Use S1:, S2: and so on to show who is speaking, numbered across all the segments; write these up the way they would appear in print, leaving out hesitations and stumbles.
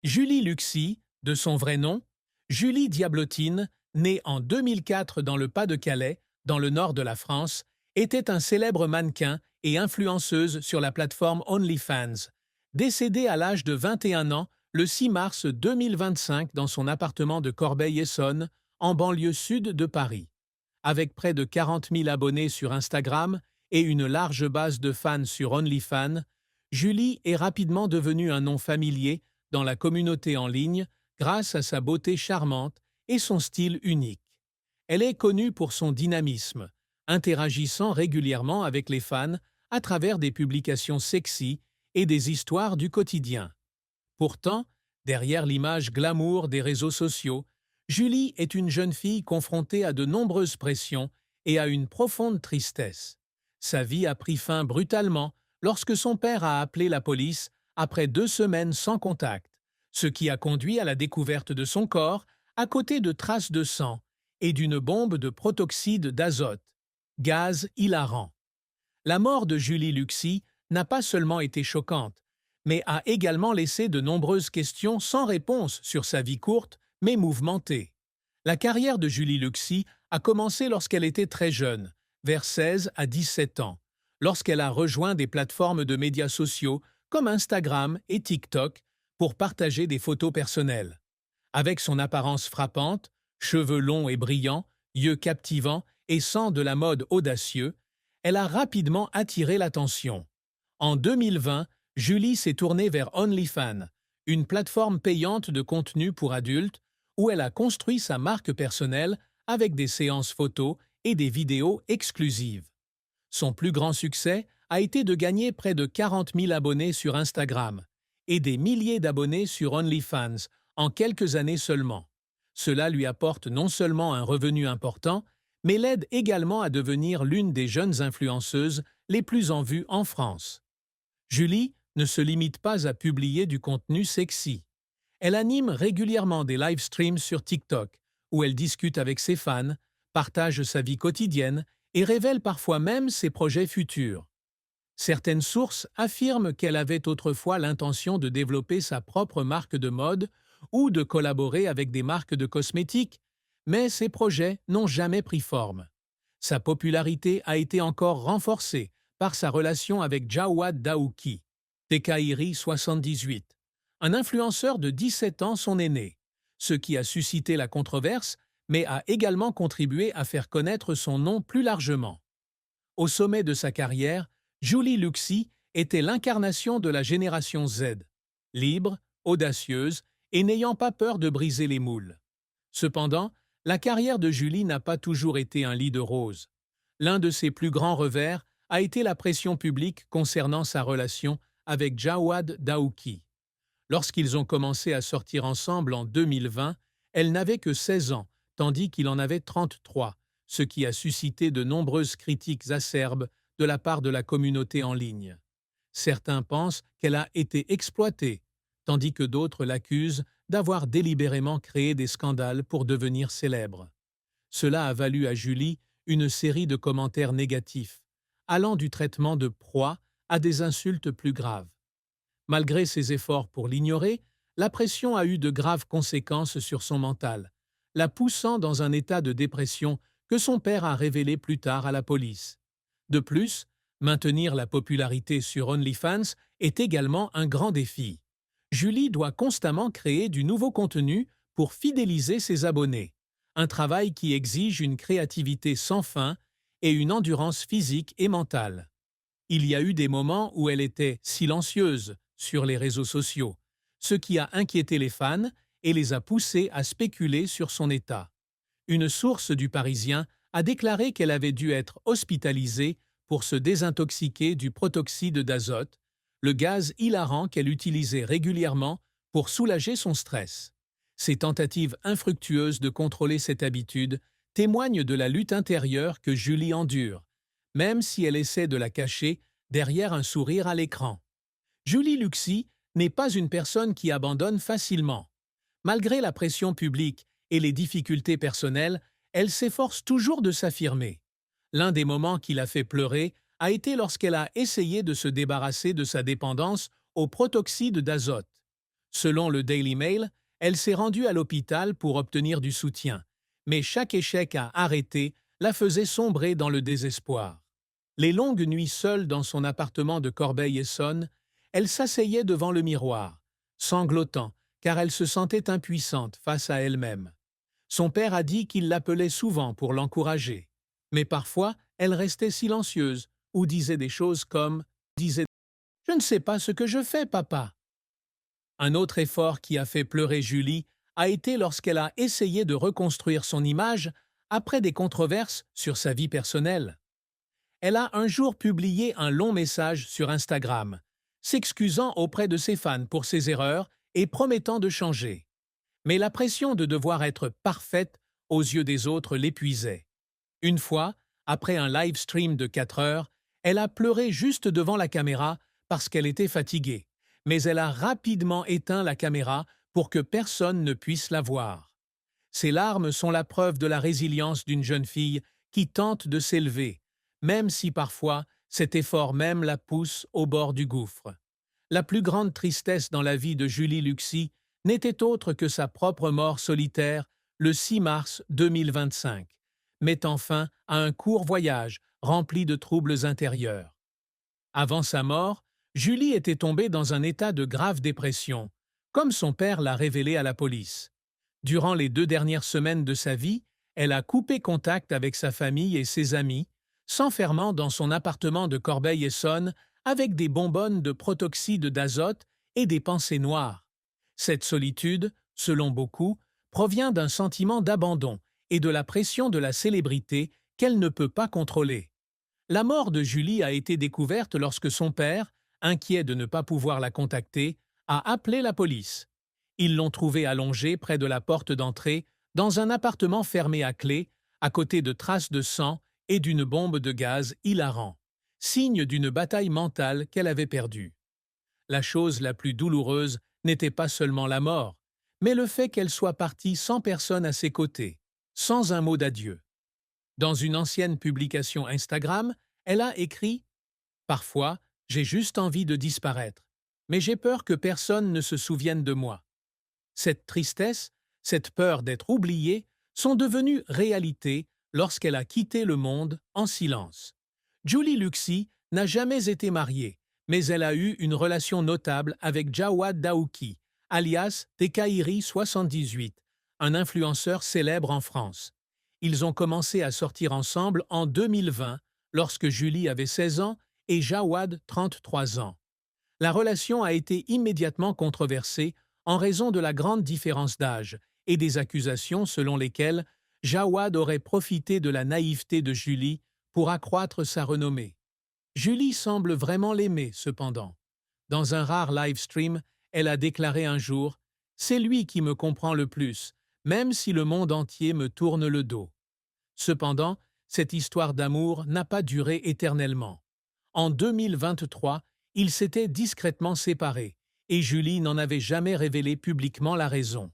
S1: Julie Luxy, de son vrai nom, Julie Diablotine, née en 2004 dans le Pas-de-Calais, dans le nord de la France, était un célèbre mannequin et influenceuse sur la plateforme OnlyFans. Décédée à l'âge de 21 ans le 6 mars 2025 dans son appartement de Corbeil-Essonnes, en banlieue sud de Paris. Avec près de 40 000 abonnés sur Instagram et une large base de fans sur OnlyFans, Julie est rapidement devenue un nom familier dans la communauté en ligne grâce à sa beauté charmante et son style unique. Elle est connue pour son dynamisme, interagissant régulièrement avec les fans à travers des publications sexy et des histoires du quotidien. Pourtant, derrière l'image glamour des réseaux sociaux, Julie est une jeune fille confrontée à de nombreuses pressions et à une profonde tristesse. Sa vie a pris fin brutalement lorsque son père a appelé la police après 2 semaines sans contact, ce qui a conduit à la découverte de son corps à côté de traces de sang et d'une bombe de protoxyde d'azote, gaz hilarant. La mort de Julie Luxy n'a pas seulement été choquante, mais a également laissé de nombreuses questions sans réponse sur sa vie courte mais mouvementée. La carrière de Julie Luxy a commencé lorsqu'elle était très jeune, vers 16 à 17 ans, lorsqu'elle a rejoint des plateformes de médias sociaux comme Instagram et TikTok pour partager des photos personnelles. Avec son apparence frappante, cheveux longs et brillants, yeux captivants et sang de la mode audacieux, elle a rapidement attiré l'attention. En 2020, Julie s'est tournée vers OnlyFans, une plateforme payante de contenu pour adultes où elle a construit sa marque personnelle avec des séances photos et des vidéos exclusives. Son plus grand succès a été de gagner près de 40 000 abonnés sur Instagram et des milliers d'abonnés sur OnlyFans en quelques années seulement. Cela lui apporte non seulement un revenu important, mais l'aide également à devenir l'une des jeunes influenceuses les plus en vue en France. Julie ne se limite pas à publier du contenu sexy. Elle anime régulièrement des live streams sur TikTok, où elle discute avec ses fans, partage sa vie quotidienne et révèle parfois même ses projets futurs. Certaines sources affirment qu'elle avait autrefois l'intention de développer sa propre marque de mode ou de collaborer avec des marques de cosmétiques, mais ces projets n'ont jamais pris forme. Sa popularité a été encore renforcée par sa relation avec Jawad Daouki, Tekairi 78, un influenceur de 17 ans son aîné, ce qui a suscité la controverse, mais a également contribué à faire connaître son nom plus largement. Au sommet de sa carrière, Julie Luxy était l'incarnation de la génération Z, libre, audacieuse et n'ayant pas peur de briser les moules. Cependant, la carrière de Julie n'a pas toujours été un lit de roses. L'un de ses plus grands revers a été la pression publique concernant sa relation avec Jawad Daouki. Lorsqu'ils ont commencé à sortir ensemble en 2020, elle n'avait que 16 ans, tandis qu'il en avait 33, ce qui a suscité de nombreuses critiques acerbes de la part de la communauté en ligne. Certains pensent qu'elle a été exploitée, tandis que d'autres l'accusent d'avoir délibérément créé des scandales pour devenir célèbre. Cela a valu à Julie une série de commentaires négatifs, allant du traitement de proie à des insultes plus graves. Malgré ses efforts pour l'ignorer, la pression a eu de graves conséquences sur son mental, la poussant dans un état de dépression que son père a révélé plus tard à la police. De plus, maintenir la popularité sur OnlyFans est également un grand défi. Julie doit constamment créer du nouveau contenu pour fidéliser ses abonnés, un travail qui exige une créativité sans fin et une endurance physique et mentale. Il y a eu des moments où elle était silencieuse sur les réseaux sociaux, ce qui a inquiété les fans et les a poussés à spéculer sur son état. Une source du Parisien a déclaré qu'elle avait dû être hospitalisée pour se désintoxiquer du protoxyde d'azote, le gaz hilarant qu'elle utilisait régulièrement pour soulager son stress. Ces tentatives infructueuses de contrôler cette habitude témoignent de la lutte intérieure que Julie endure, même si elle essaie de la cacher derrière un sourire à l'écran. Julie Luxy n'est pas une personne qui abandonne facilement. Malgré la pression publique et les difficultés personnelles, elle s'efforce toujours de s'affirmer. L'un des moments qui l'a fait pleurer a été lorsqu'elle a essayé de se débarrasser de sa dépendance au protoxyde d'azote. Selon le Daily Mail, elle s'est rendue à l'hôpital pour obtenir du soutien, mais chaque échec à arrêter la faisait sombrer dans le désespoir. Les longues nuits seule dans son appartement de Corbeil-Essonnes, elle s'asseyait devant le miroir, sanglotant, car elle se sentait impuissante face à elle-même. Son père a dit qu'il l'appelait souvent pour l'encourager. Mais parfois, elle restait silencieuse ou disait des choses comme « Je ne sais pas ce que je fais, papa ». Un autre effort qui a fait pleurer Julie a été lorsqu'elle a essayé de reconstruire son image après des controverses sur sa vie personnelle. Elle a un jour publié un long message sur Instagram, s'excusant auprès de ses fans pour ses erreurs et promettant de changer. Mais la pression de devoir être parfaite aux yeux des autres l'épuisait. Une fois, après un live stream de 4 heures, elle a pleuré juste devant la caméra parce qu'elle était fatiguée, mais elle a rapidement éteint la caméra pour que personne ne puisse la voir. Ces larmes sont la preuve de la résilience d'une jeune fille qui tente de s'élever, même si parfois cet effort même la pousse au bord du gouffre. La plus grande tristesse dans la vie de Julie Luxy n'était autre que sa propre mort solitaire le 6 mars 2025, mettant fin à un court voyage rempli de troubles intérieurs. Avant sa mort, Julie était tombée dans un état de grave dépression, comme son père l'a révélé à la police. Durant les 2 dernières semaines de sa vie, elle a coupé contact avec sa famille et ses amis, s'enfermant dans son appartement de Corbeil-Essonnes avec des bonbonnes de protoxyde d'azote et des pensées noires. Cette solitude, selon beaucoup, provient d'un sentiment d'abandon et de la pression de la célébrité qu'elle ne peut pas contrôler. La mort de Julie a été découverte lorsque son père, inquiet de ne pas pouvoir la contacter, a appelé la police. Ils l'ont trouvée allongée près de la porte d'entrée, dans un appartement fermé à clé, à côté de traces de sang et d'une bombe de gaz hilarant, signe d'une bataille mentale qu'elle avait perdue. La chose la plus douloureuse n'était pas seulement la mort, mais le fait qu'elle soit partie sans personne à ses côtés, sans un mot d'adieu. Dans une ancienne publication Instagram, elle a écrit « Parfois, j'ai juste envie de disparaître, mais j'ai peur que personne ne se souvienne de moi. » Cette tristesse, cette peur d'être oubliée sont devenues réalité lorsqu'elle a quitté le monde en silence. Julie Luxy n'a jamais été mariée, mais elle a eu une relation notable avec Jawad Daouki, alias Tekairi78, un influenceur célèbre en France. Ils ont commencé à sortir ensemble en 2020, lorsque Julie avait 16 ans et Jawad 33 ans. La relation a été immédiatement controversée en raison de la grande différence d'âge et des accusations selon lesquelles Jawad aurait profité de la naïveté de Julie pour accroître sa renommée. Julie semble vraiment l'aimer, cependant. Dans un rare live stream, elle a déclaré un jour « C'est lui qui me comprend le plus, même si le monde entier me tourne le dos. » Cependant, cette histoire d'amour n'a pas duré éternellement. En 2023, ils s'étaient discrètement séparés, et Julie n'en avait jamais révélé publiquement la raison.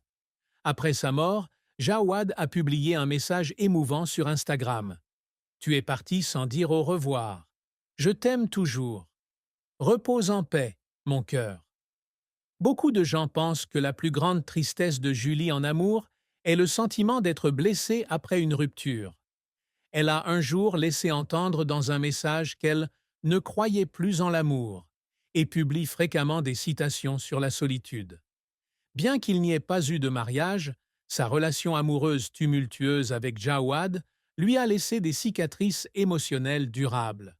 S1: Après sa mort, Jawad a publié un message émouvant sur Instagram. « Tu es parti sans dire au revoir. Je t'aime toujours. Repose en paix, mon cœur. » Beaucoup de gens pensent que la plus grande tristesse de Julie en amour est le sentiment d'être blessée après une rupture. Elle a un jour laissé entendre dans un message qu'elle ne croyait plus en l'amour et publie fréquemment des citations sur la solitude. Bien qu'il n'y ait pas eu de mariage, sa relation amoureuse tumultueuse avec Jawad lui a laissé des cicatrices émotionnelles durables.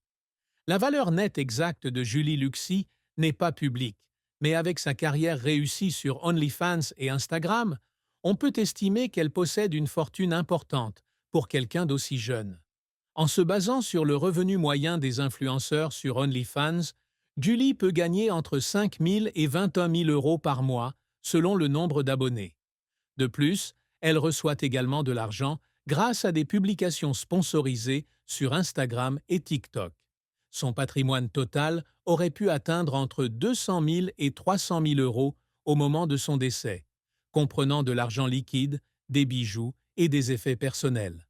S1: La valeur nette exacte de Julie Luxy n'est pas publique, mais avec sa carrière réussie sur OnlyFans et Instagram, on peut estimer qu'elle possède une fortune importante pour quelqu'un d'aussi jeune. En se basant sur le revenu moyen des influenceurs sur OnlyFans, Julie peut gagner entre 5 000 et 21 000 euros par mois, selon le nombre d'abonnés. De plus, elle reçoit également de l'argent grâce à des publications sponsorisées sur Instagram et TikTok. Son patrimoine total aurait pu atteindre entre 200 000 et 300 000 euros au moment de son décès, comprenant de l'argent liquide, des bijoux et des effets personnels.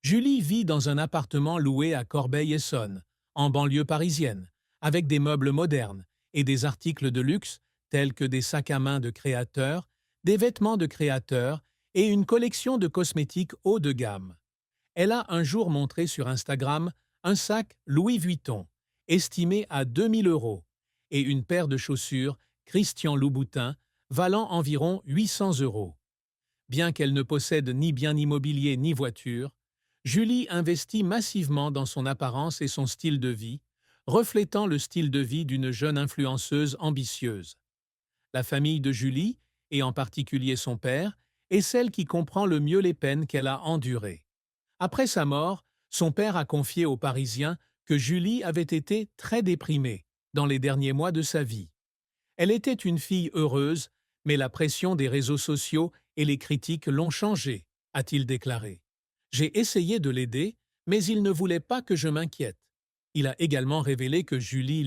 S1: Julie vit dans un appartement loué à Corbeil-Essonnes, en banlieue parisienne, avec des meubles modernes et des articles de luxe tels que des sacs à main de créateurs, des vêtements de créateurs et une collection de cosmétiques haut de gamme. Elle a un jour montré sur Instagram un sac Louis Vuitton, estimé à 2000 euros, et une paire de chaussures Christian Louboutin, valant environ 800 euros. Bien qu'elle ne possède ni bien immobilier ni voiture, Julie investit massivement dans son apparence et son style de vie, reflétant le style de vie d'une jeune influenceuse ambitieuse. La famille de Julie, et en particulier son père, est celle qui comprend le mieux les peines qu'elle a endurées. Après sa mort, son père a confié aux Parisiens que Julie avait été très déprimée dans les derniers mois de sa vie. Elle était une fille heureuse, mais la pression des réseaux sociaux et les critiques l'ont changée, a-t-il déclaré. J'ai essayé de l'aider, mais il ne voulait pas que je m'inquiète. Il a également révélé que Julie